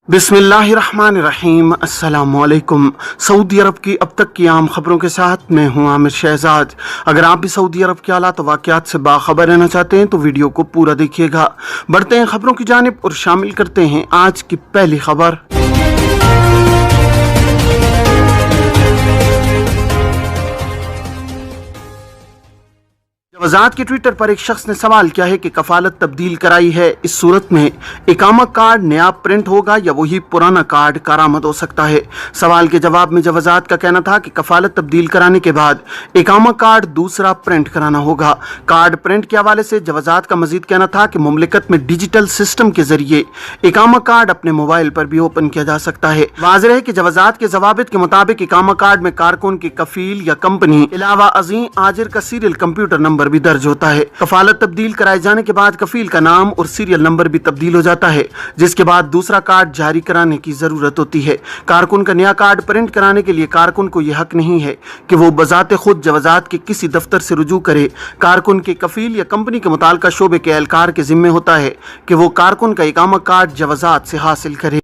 बिस्मिल्लाहिर्रहमानिर्रहीम। अस्सलामुअलैकुम। सऊदी अरब की अब तक की आम खबरों के साथ मैं हूं आमिर शहजाद। अगर आप भी सऊदी अरब के हालात वाक़यात से बाखबर रहना चाहते हैं तो वीडियो को पूरा देखिएगा। बढ़ते हैं खबरों की जानिब और शामिल करते हैं आज की पहली खबर। वजात के ट्विटर पर एक शख्स ने सवाल किया है कि कफालत तब्दील कराई है, इस सूरत में इकामा कार्ड नया प्रिंट होगा या वही पुराना कार्ड कारामद हो सकता है। सवाल के जवाब में वजात का कहना था कि कफालत तब्दील कराने के बाद इकामा कार्ड दूसरा प्रिंट कराना होगा। कार्ड प्रिंट के हवाले से वजात का मजीद कहना था कि मुमलिकत में डिजिटल सिस्टम के जरिए इकामा कार्ड अपने मोबाइल पर भी ओपन किया जा सकता है। वाज़ेह है कि वजात के जवाबित के मुताबिक इकामा कार्ड में कारकुन की कफील या कंपनी अलावा अजीम आजिर का सीरियल कंप्यूटर नंबर भी दर्ज होता है। कफालत तब्दील कराए जाने के बाद कफील का नाम और सीरियल नंबर भी तब्दील हो जाता है, जिसके बाद दूसरा कार्ड जारी कराने की जरूरत होती है। कारकुन का नया कार्ड प्रिंट कराने के लिए कारकुन को यह हक नहीं है कि वो बजाते खुद जवाजात के किसी दफ्तर से रुजू करे। कारकुन के कफील या कंपनी के मुताल्लिका शोबे के एहलकार के जिम्मे होता है कि वो कारकुन का इकामा कार्ड जवाजात से हासिल करे।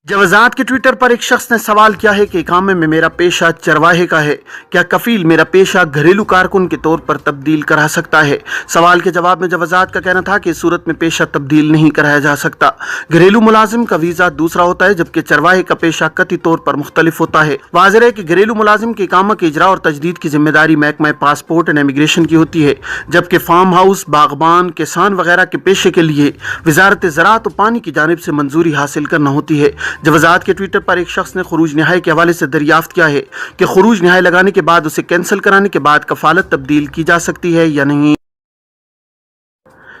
वजात के ट्विटर पर एक शख्स ने सवाल किया है कि इकामे में मेरा पेशा चरवाहे का है, क्या कफील मेरा पेशा घरेलू कारकुन के तौर पर तब्दील करा सकता है। सवाल के जवाब में वजात का कहना था कि इस सूरत में पेशा तब्दील नहीं कराया जा सकता। घरेलू मुलाजिम का वीज़ा दूसरा होता है, जबकि चरवाहे का पेशा कतई तौर पर मुख्तलिफ होता है। वाज़ेह है कि घरेलू मुलाजिम के इकामा के इजरा और तजदीद की जिम्मेदारी महकमा पासपोर्ट एंड इमिग्रेशन की होती है, जबकि फार्म हाउस, बागबान, किसान वगैरह के पेशे के लिए वजारत ज़राअत और पानी की जानिब से मंजूरी हासिल करना होती है। वजात के ट्विटर पर एक शख्स ने खुरूज निहाई के हवाले से दरियाफ्त किया है कि खुरूज निहाई लगाने के बाद उसे कैंसिल कराने के बाद कफालत तब्दील की जा सकती है या नहीं।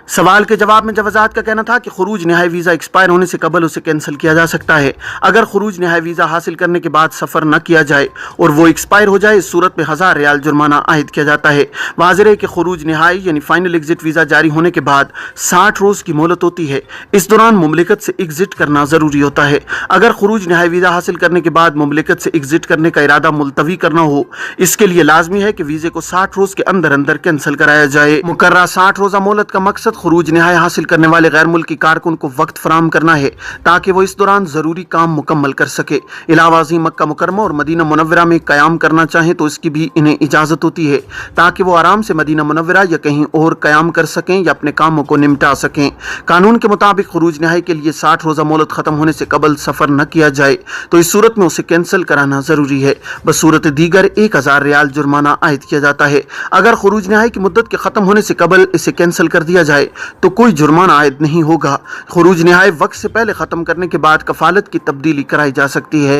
सवाल के जवाब में वजात का कहना था कि खुरूज निहाई वीज़ा एक्सपायर होने से कबल उसे कैंसिल किया जा सकता है। अगर खुरूज निहाई वीज़ा हासिल करने के बाद सफ़र न किया जाए और वो एक्सपायर हो जाए, इस सूरत में 1000 रियाल जुर्माना आयद किया जाता है। वाज़ेह है कि खुरूज निहाई यानी फाइनल एग्जिट वीज़ा जारी होने के बाद 60 रोज़ की मोहलत होती है। इस दौरान मुमलिकत से एग्जिट करना ज़रूरी होता है। अगर खुरूज निहाई वीज़ा हासिल करने के बाद मुमलिकत से एग्जिट करने का इरादा मुलतवी करना हो, इसके लिए लाजमी है कि वीज़े को 60 रोज़ के अंदर अंदर कैंसिल कराया जाए। मुकर्रर 60 रोज़ा मोहलत का मकसद खुरूज निहाई हासिल करने वाले गैर मुल्की कारकुन को वक्त फराहम करना है ताकि वो इस दौरान जरूरी काम मुकम्मल कर सके। इलावा अज़ीम मक्का मुकरमा और मदीना मुनव्वरा में कयाम करना चाहें तो इसकी भी इन्हें इजाजत होती है, ताकि वो आराम से मदीना मुनव्वरा या कहीं और कयाम कर सकें या अपने कामों को निपटा सकें। कानून के मुताबिक खुरूज निहाई के लिए 60 रोजा मोहलत खत्म होने से कबल सफर न किया जाए तो इस सूरत में उसे कैंसिल कराना जरूरी है। बसूरत दीगर 1000 रियाल जुर्माना आयद किया जाता है। अगर खुरूज निहाई की मुद्दत के खत्म होने से कबल इसे कैंसिल कर दिया जाए तो कोई जुर्माना आयद नहीं होगा। खुरूज निहाई वक्त से पहले खत्म करने के बाद कफालत की तब्दीली कराई जा सकती है।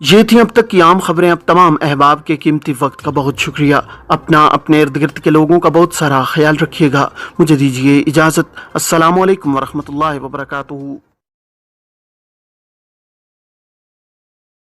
ये थी अब तक की आम खबरें। अब तमाम अहबाब के कीमती वक्त का बहुत शुक्रिया। अपना अपने इर्द गिर्द के लोगों का बहुत सारा ख्याल रखिएगा। मुझे दीजिए इजाज़त। अस्सलामु अलैकुम वरहमतुल्लाहि वबरकातुहू।